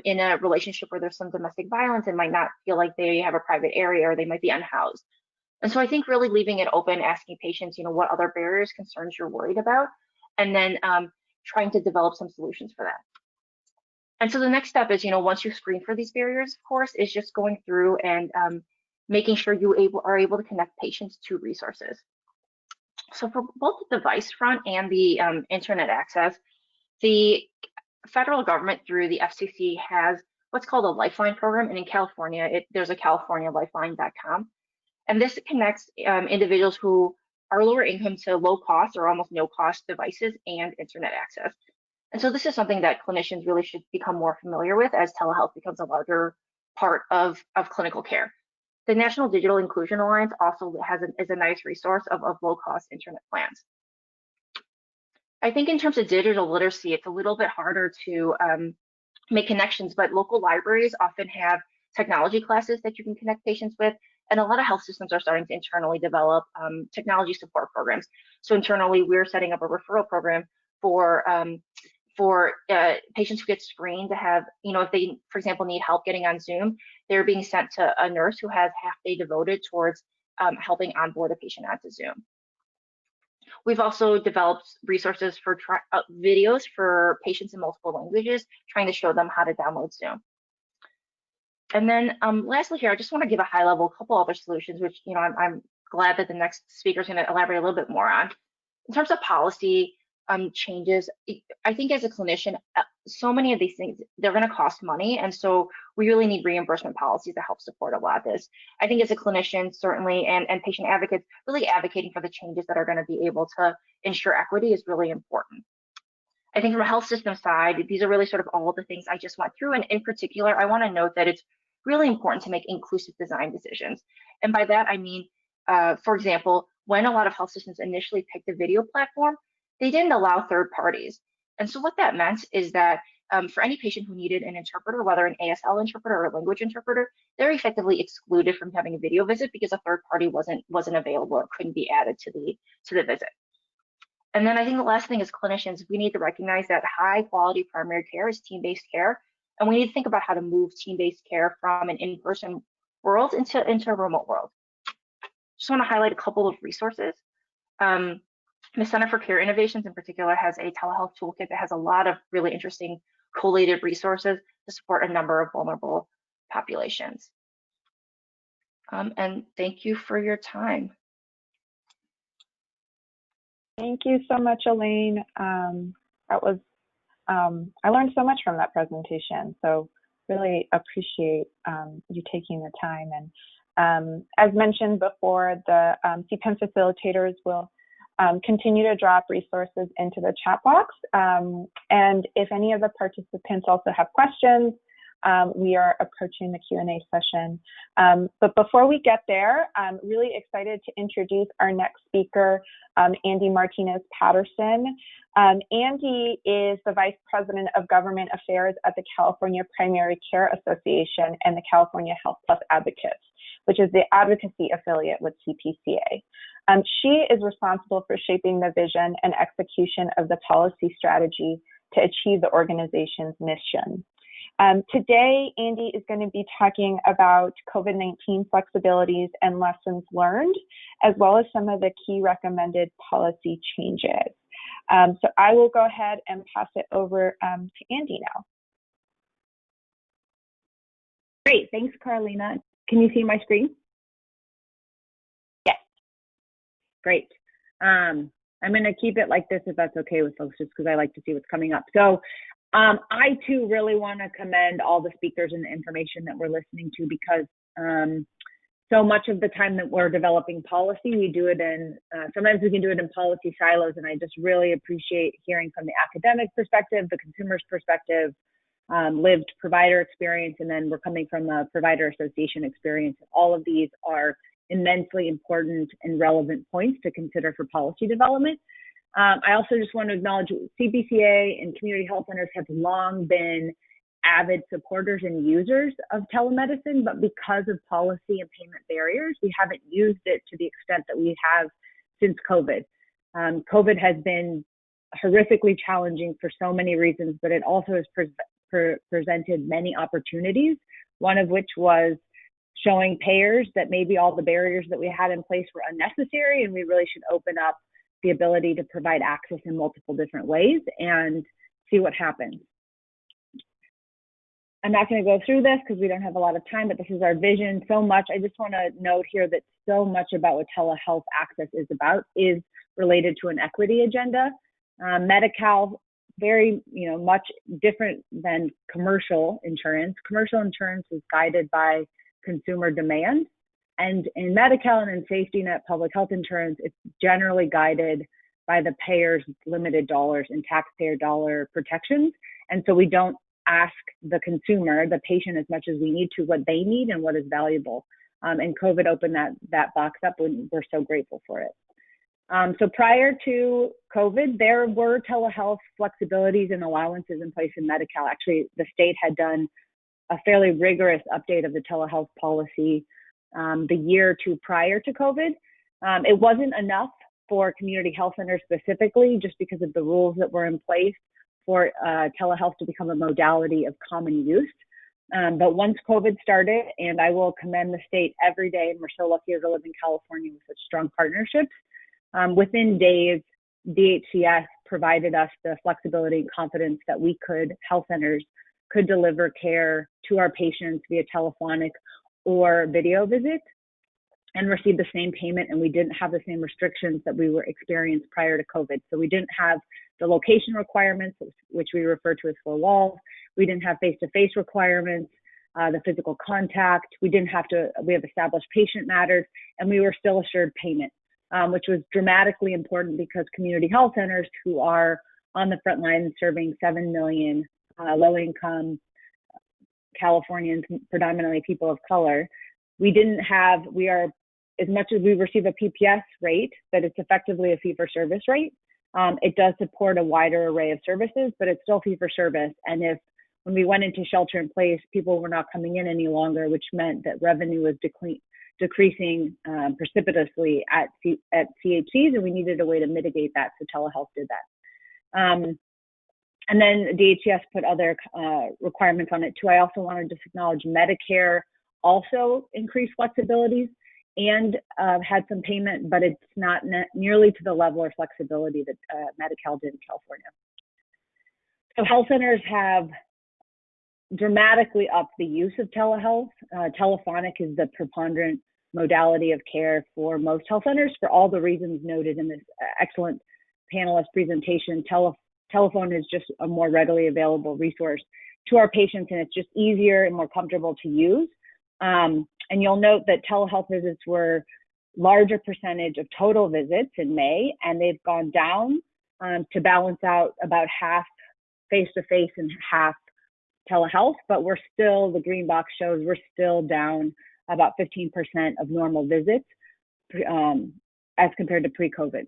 in a relationship where there's some domestic violence and might not feel like they have a private area, or they might be unhoused. And so I think really leaving it open, asking patients, what other barriers, concerns you're worried about, and then trying to develop some solutions for that. And so the next step is, once you screen for these barriers, of course, is just going through and making sure you are able to connect patients to resources. So for both the device front and the internet access, the federal government through the FCC has what's called a Lifeline program. And in California, there's a CaliforniaLifeline.com. And this connects individuals who are lower income to low cost or almost no cost devices and internet access. And so this is something that clinicians really should become more familiar with as telehealth becomes a larger part of clinical care. The National Digital Inclusion Alliance also is a nice resource of low-cost internet plans. I think in terms of digital literacy, it's a little bit harder to make connections, but local libraries often have technology classes that you can connect patients with, and a lot of health systems are starting to internally develop technology support programs. So internally, we're setting up a referral program for patients who get screened to have, if they, for example, need help getting on Zoom, they're being sent to a nurse who has half day devoted towards helping onboard a patient onto Zoom. We've also developed resources for videos for patients in multiple languages, trying to show them how to download Zoom. And then lastly here, I just want to give a high level couple other solutions, which I'm glad that the next speaker is going to elaborate a little bit more on. In terms of policy changes, I think as a clinician, so many of these things, they're going to cost money. And so we really need reimbursement policies to help support a lot of this. I think as a clinician, certainly, and patient advocates, really advocating for the changes that are going to be able to ensure equity is really important. I think from a health system side, these are really sort of all the things I just went through. And in particular, I want to note that it's really important to make inclusive design decisions. And by that, I mean, for example, when a lot of health systems initially picked a video platform, they didn't allow third parties. And so what that meant is that for any patient who needed an interpreter, whether an ASL interpreter or a language interpreter, they're effectively excluded from having a video visit because a third party wasn't available or couldn't be added to the visit. And then I think the last thing is clinicians, we need to recognize that high quality primary care is team-based care. And we need to think about how to move team-based care from an in-person world into a remote world. Just want to highlight a couple of resources. The Center for Care Innovations in particular has a telehealth toolkit that has a lot of really interesting collated resources to support a number of vulnerable populations. And thank you for your time. Thank you so much, Elaine. That was, I learned so much from that presentation. So really appreciate you taking the time. And as mentioned before, the CPEN facilitators will continue to drop resources into the chat box. And if any of the participants also have questions, we are approaching the Q&A session. But before we get there, I'm really excited to introduce our next speaker, Andy Martinez-Patterson. Andy is the Vice President of Government Affairs at the California Primary Care Association and the California Health Plus Advocates, which is the advocacy affiliate with CPCA. She is responsible for shaping the vision and execution of the policy strategy to achieve the organization's mission. Today, Andy is going to be talking about COVID-19 flexibilities and lessons learned, as well as some of the key recommended policy changes. So I will go ahead and pass it over to Andy now. Great, thanks, Carlina. Can you see my screen? Yes. Great. I'm going to keep it like this if that's okay with folks, just because I like to see what's coming up. So I too really want to commend all the speakers and the information that we're listening to, because so much of the time that we're developing policy, we do it in, sometimes we can do it in policy silos, and I just really appreciate hearing from the academic perspective, the consumer's perspective, lived provider experience, and then we're coming from a provider association experience. All of these are immensely important and relevant points to consider for policy development. I also just want to acknowledge CPCA and community health centers have long been avid supporters and users of telemedicine, but because of policy and payment barriers, we haven't used it to the extent that we have since COVID. COVID has been horrifically challenging for so many reasons, but it also has presented many opportunities, one of which was showing payers that maybe all the barriers that we had in place were unnecessary, and we really should open up the ability to provide access in multiple different ways and see what happens. I'm not going to go through this because we don't have a lot of time, but this is our vision so much. I just want to note here that so much about what telehealth access is about is related to an equity agenda. Medi-Cal, very much different than commercial insurance. Commercial insurance is guided by consumer demand. And in Medi-Cal and in safety net public health insurance, it's generally guided by the payer's limited dollars and taxpayer dollar protections. And so we don't ask the consumer, the patient, as much as we need to, what they need and what is valuable. And COVID opened that box up, and we're so grateful for it. So prior to COVID, there were telehealth flexibilities and allowances in place in Medi-Cal. Actually, the state had done a fairly rigorous update of the telehealth policy the year or two prior to COVID. It wasn't enough for community health centers specifically, just because of the rules that were in place for telehealth to become a modality of common use. But once COVID started, and I will commend the state every day, and we're so lucky to live in California with such strong partnerships, within days, DHCS provided us the flexibility and confidence that health centers could deliver care to our patients via telephonic or video visit and receive the same payment, and we didn't have the same restrictions that we were experienced prior to COVID. So we didn't have the location requirements, which we refer to as 4 walls. We didn't have face-to-face requirements, the physical contact. We have established patient matters, and we were still assured payment, which was dramatically important because community health centers, who are on the front line serving 7 million low-income Californians, predominantly people of color, as much as we receive a PPS rate, that it's effectively a fee-for-service rate. It does support a wider array of services, but it's still fee-for-service. And when we went into shelter in place, people were not coming in any longer, which meant that revenue was decreasing precipitously at CHCs, and we needed a way to mitigate that, so telehealth did that. And then DHCS put other requirements on it too. I also wanted to acknowledge Medicare also increased flexibilities and had some payment, but it's not nearly to the level or flexibility that Medi-Cal did in California. So health centers have dramatically upped the use of telehealth. Telephonic is the preponderant modality of care for most health centers for all the reasons noted in this excellent panelist presentation. Telephone is just a more readily available resource to our patients, and it's just easier and more comfortable to use. And you'll note that telehealth visits were larger percentage of total visits in May, and they've gone down to balance out about half face-to-face and half telehealth, but the green box shows we're still down about 15% of normal visits as compared to pre-COVID.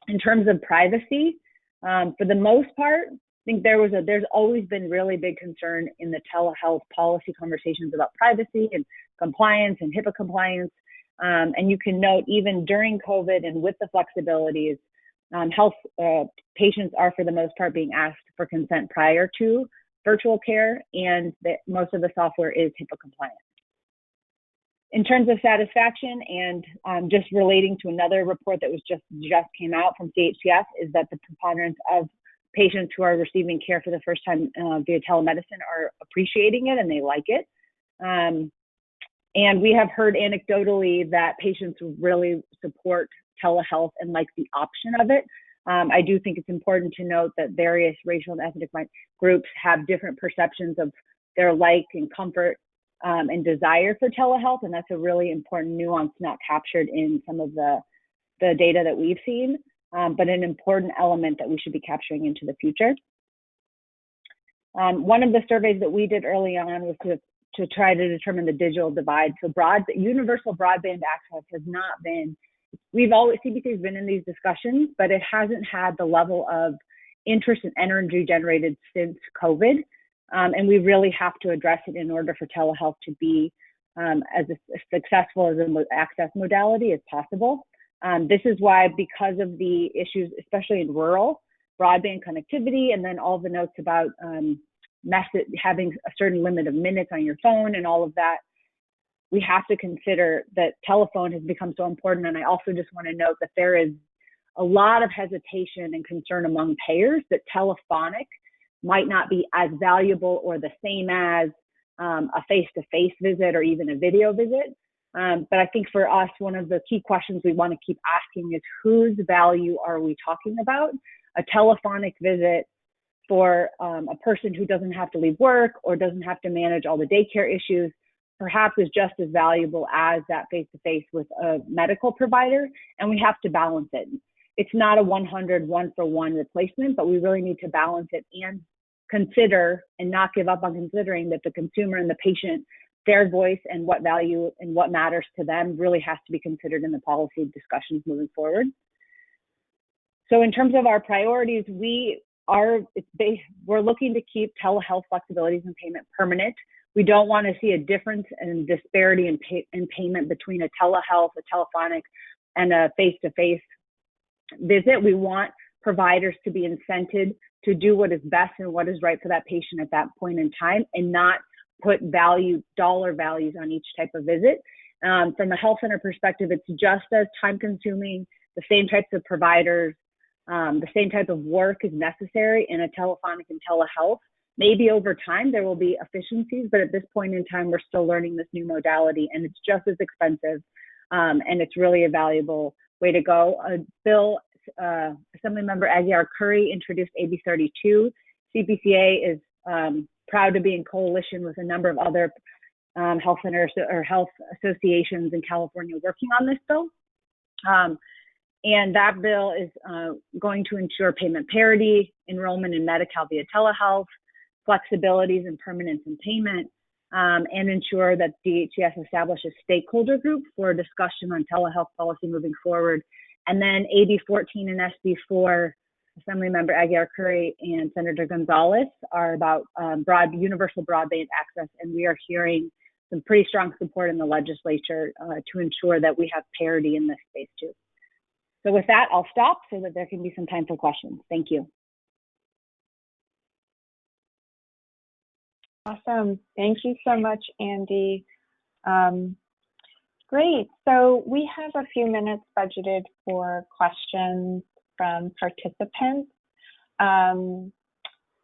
In terms of privacy, for the most part, I think there's always been really big concern in the telehealth policy conversations about privacy and compliance and HIPAA compliance. And you can note even during COVID and with the flexibilities, health patients are for the most part being asked for consent prior to virtual care, and most of the software is HIPAA compliant. In terms of satisfaction, and just relating to another report that was just came out from CHCS, is that the preponderance of patients who are receiving care for the first time via telemedicine are appreciating it and they like it. And we have heard anecdotally that patients really support telehealth and like the option of it. I do think it's important to note that various racial and ethnic groups have different perceptions of their like and comfort and desire for telehealth, and that's a really important nuance not captured in some of the data that we've seen, but an important element that we should be capturing into the future. One of the surveys that we did early on was to try to determine the digital divide. So universal broadband access has not been, CBC has been in these discussions, but it hasn't had the level of interest and energy generated since COVID. And we really have to address it in order for telehealth to be as successful as an access modality as possible. This is why, because of the issues, especially in rural, broadband connectivity, and then all the notes about having a certain limit of minutes on your phone and all of that, we have to consider that telephone has become so important. And I also just want to note that there is a lot of hesitation and concern among payers that telephonic might not be as valuable or the same as a face-to-face visit or even a video visit. But I think for us, one of the key questions we want to keep asking is, whose value are we talking about? A telephonic visit for a person who doesn't have to leave work or doesn't have to manage all the daycare issues perhaps is just as valuable as that face-to-face with a medical provider, and we have to balance it. it's not a 100 one-for-one replacement, but we really need to balance it and consider and not give up on considering that the consumer and the patient, their voice and what value and what matters to them really has to be considered in the policy discussions moving forward. So in terms of our priorities, we're looking to keep telehealth flexibilities and payment permanent. We don't want to see a difference in disparity in payment between a telehealth, a telephonic, and a face-to-face visit. We want providers to be incented to do what is best and what is right for that patient at that point in time, and not put dollar values on each type of visit. From a health center perspective, it's just as time consuming, the same types of providers, the same type of work is necessary in a telephonic and telehealth. Maybe over time there will be efficiencies, but at this point in time, we're still learning this new modality, and it's just as expensive, and it's really a valuable way to go. Assemblymember Aguiar Curry introduced AB 32. CPCA is proud to be in coalition with a number of other health centers or health associations in California working on this bill. And that bill is going to ensure payment parity, enrollment in Medi-Cal via telehealth, flexibilities and permanence in payment, and ensure that DHES establishes stakeholder groups for a discussion on telehealth policy moving forward. And then AB 14 and SB 4, Assemblymember Aguiar Curry and Senator Gonzalez, are about universal broadband access, and we are hearing some pretty strong support in the legislature to ensure that we have parity in this space too. So with that, I'll stop so that there can be some time for questions. Thank you. Awesome. Thank you so much, Andy. Great. So we have a few minutes budgeted for questions from participants.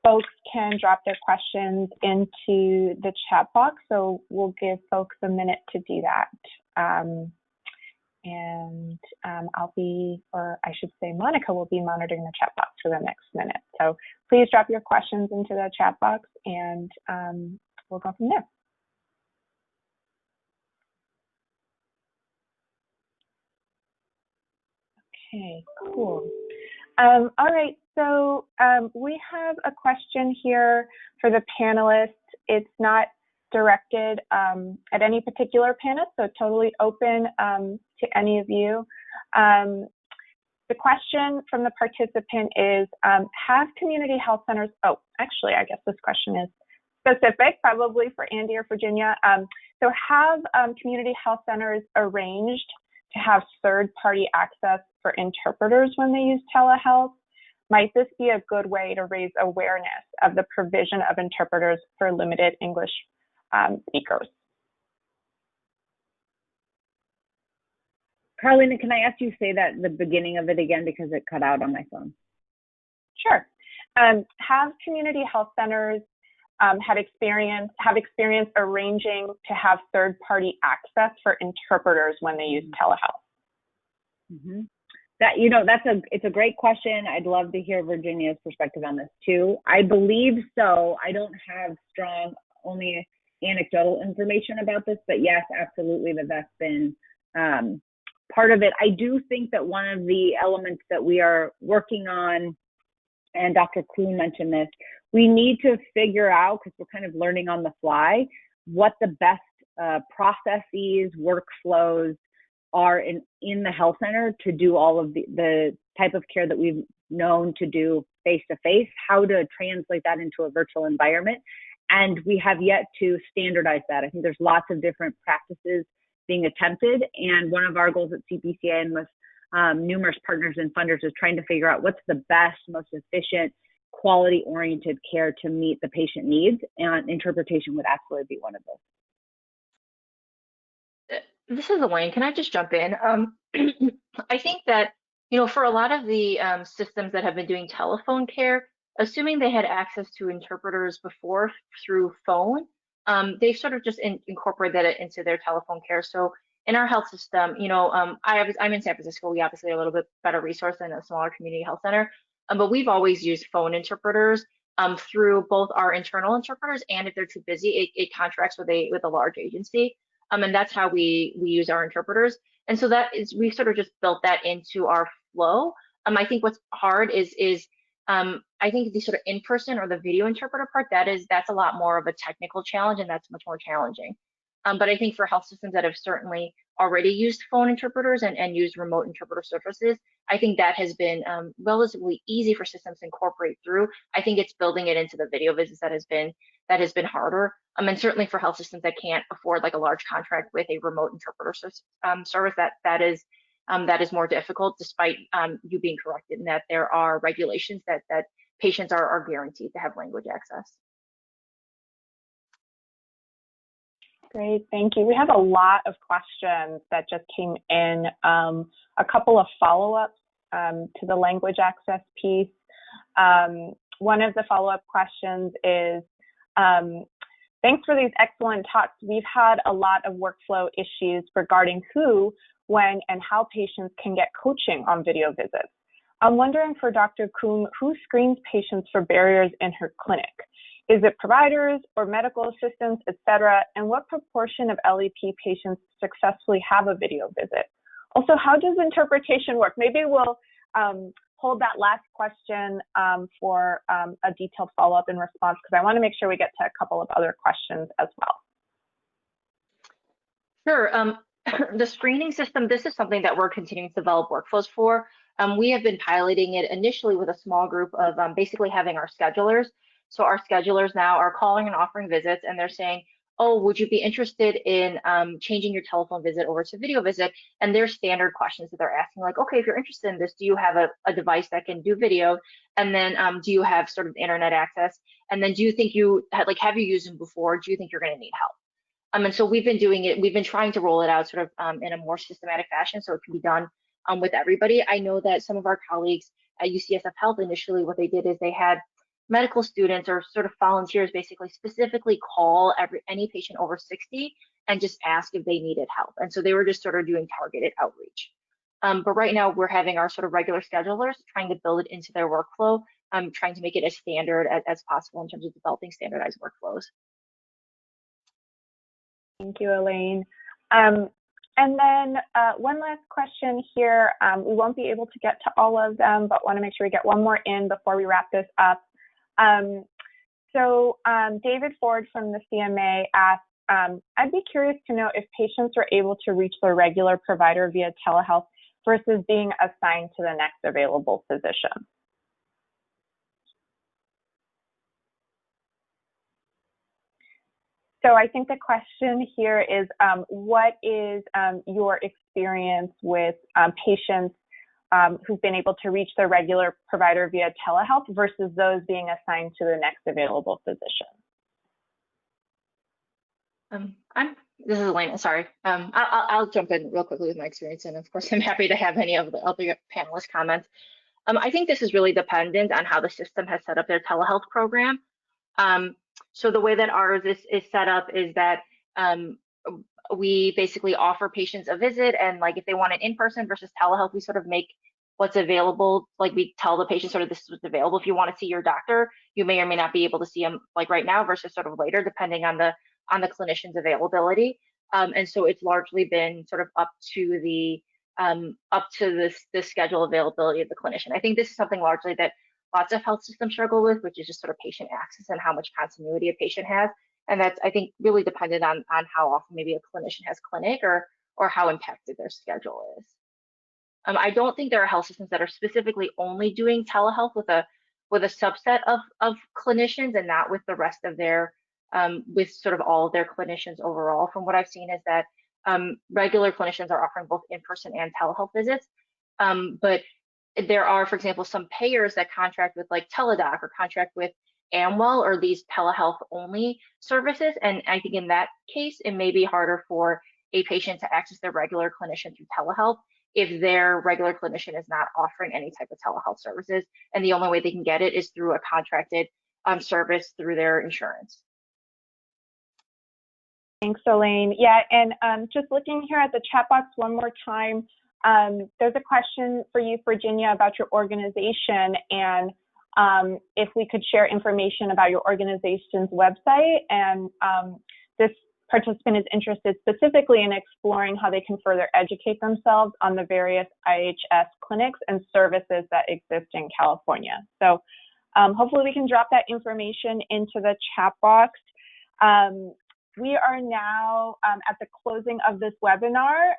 Folks can drop their questions into the chat box, so we'll give folks a minute to do that. I should say Monica will be monitoring the chat box for the next minute. So please drop your questions into the chat box, and we'll go from there. Okay, cool. All right, so we have a question here for the panelists. It's not directed at any particular panelist, so totally open to any of you. The question from the participant is, have community health centers, actually, I guess this question is specific, probably for Andy or Virginia. So have community health centers arranged to have third-party access for interpreters when they use telehealth? Might this be a good way to raise awareness of the provision of interpreters for limited English speakers? Carolina, can I ask you to say that the beginning of it again, because it cut out on my phone? Sure. Have community health centers have experience arranging to have third-party access for interpreters when they use telehealth? Mm-hmm. It's a great question. I'd love to hear Virginia's perspective on this too. I believe so. I don't have strong, only anecdotal information about this, but yes, absolutely, that's been part of it. I do think that one of the elements that we are working on, and Dr. Kuhn mentioned this, we need to figure out, because we're kind of learning on the fly, what the best processes, workflows are in the health center to do all of the type of care that we've known to do face-to-face, how to translate that into a virtual environment. And we have yet to standardize that. I think there's lots of different practices being attempted. And one of our goals at CPCA and with numerous partners and funders is trying to figure out what's the best, most efficient, quality-oriented care to meet the patient needs. And interpretation would absolutely be one of those. This is Elaine. Can I just jump in? I think that, for a lot of the systems that have been doing telephone care, assuming they had access to interpreters before through phone, they've sort of just incorporated that into their telephone care. So in our health system, I'm in San Francisco. We obviously are a little bit better resource than a smaller community health center, but we've always used phone interpreters through both our internal interpreters, and if they're too busy, it contracts with a large agency. And that's how we use our interpreters. And so we've sort of just built that into our flow. I think what's hard is I think the sort of in-person or the video interpreter part, that's a lot more of a technical challenge, and that's much more challenging. But I think for health systems that have certainly already used phone interpreters and used remote interpreter services, I think that has been relatively easy for systems to incorporate through. I think it's building it into the video visits that has been harder. And certainly for health systems that can't afford like a large contract with a remote interpreter service, that is more difficult, despite you being corrected in that there are regulations that patients are guaranteed to have language access. Great, thank you. We have a lot of questions that just came in. A couple of follow-ups to the language access piece. One of the follow-up questions is, thanks for these excellent talks. We've had a lot of workflow issues regarding who, when, and how patients can get coaching on video visits. I'm wondering for Dr. Kuhn, who screens patients for barriers in her clinic? Is it providers or medical assistants, et cetera? And what proportion of LEP patients successfully have a video visit? Also, how does interpretation work? Maybe we'll hold that last question for a detailed follow-up in response, because I want to make sure we get to a couple of other questions as well. Sure. The screening system, this is something that we're continuing to develop workflows for. We have been piloting it initially with a small group of basically having our schedulers. So our schedulers now are calling and offering visits, and they're saying, oh, would you be interested in changing your telephone visit over to video visit? And there's standard questions that they're asking, like, okay, if you're interested in this, do you have a device that can do video? And then do you have sort of internet access? And then do you think have you used them before? Do you think you're going to need help? And so we've been doing it, we've been trying to roll it out sort of in a more systematic fashion so it can be done with everybody. I know that some of our colleagues at UCSF Health initially, what they did is they had medical students or sort of volunteers basically specifically call any patient over 60 and just ask if they needed help. And so they were just sort of doing targeted outreach. But right now we're having our sort of regular schedulers trying to build it into their workflow, trying to make it as standard as possible in terms of developing standardized workflows. Thank you, Elaine. And then one last question here. We won't be able to get to all of them, but want to make sure we get one more in before we wrap this up. David Ford from the CMA asked, I'd be curious to know if patients are able to reach their regular provider via telehealth versus being assigned to the next available physician. So I think the question here is, what is your experience with patients who've been able to reach their regular provider via telehealth versus those being assigned to the next available physician? This is Elena, sorry. I'll jump in real quickly with my experience, and of course I'm happy to have any of the other panelists comment. I think this is really dependent on how the system has set up their telehealth program. So the way that ours is set up is that we basically offer patients a visit, and like if they want it in person versus telehealth, we sort of make what's available, like we tell the patient sort of this is what's available. If you want to see your doctor, you may or may not be able to see him like right now versus sort of later, depending on the clinician's availability. And so it's largely been sort of up to the schedule availability of the clinician. I think this is something largely that lots of health systems struggle with, which is just sort of patient access and how much continuity a patient has. And that's, I think, really dependent on how often maybe a clinician has clinic or how impacted their schedule is. I don't think there are health systems that are specifically only doing telehealth with a subset of clinicians and not with the rest of their, with sort of all of their clinicians overall. From what I've seen is that regular clinicians are offering both in-person and telehealth visits. But there are, for example, some payers that contract with like Teladoc or contract with Amwell or these telehealth only services. And I think in that case, it may be harder for a patient to access their regular clinician through telehealth if their regular clinician is not offering any type of telehealth services. And the only way they can get it is through a contracted service through their insurance. Thanks, Elaine. Yeah, and just looking here at the chat box one more time, there's a question for you, Virginia, about your organization, and if we could share information about your organization's website. And this participant is interested specifically in exploring how they can further educate themselves on the various IHS clinics and services that exist in California. So hopefully we can drop that information into the chat box. We are now at the closing of this webinar.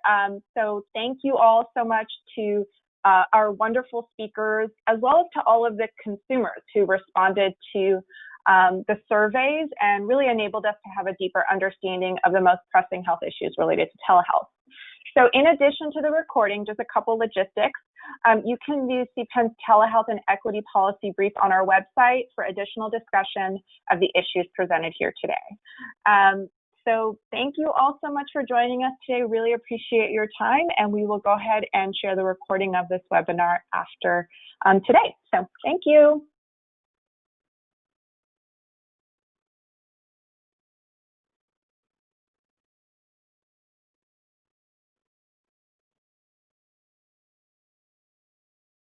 So thank you all so much to our wonderful speakers, as well as to all of the consumers who responded to the surveys and really enabled us to have a deeper understanding of the most pressing health issues related to telehealth. So in addition to the recording, just a couple logistics. You can view CPEN's telehealth and equity policy brief on our website for additional discussion of the issues presented here today. So thank you all so much for joining us today. Really appreciate your time, and we will go ahead and share the recording of this webinar after today. So thank you.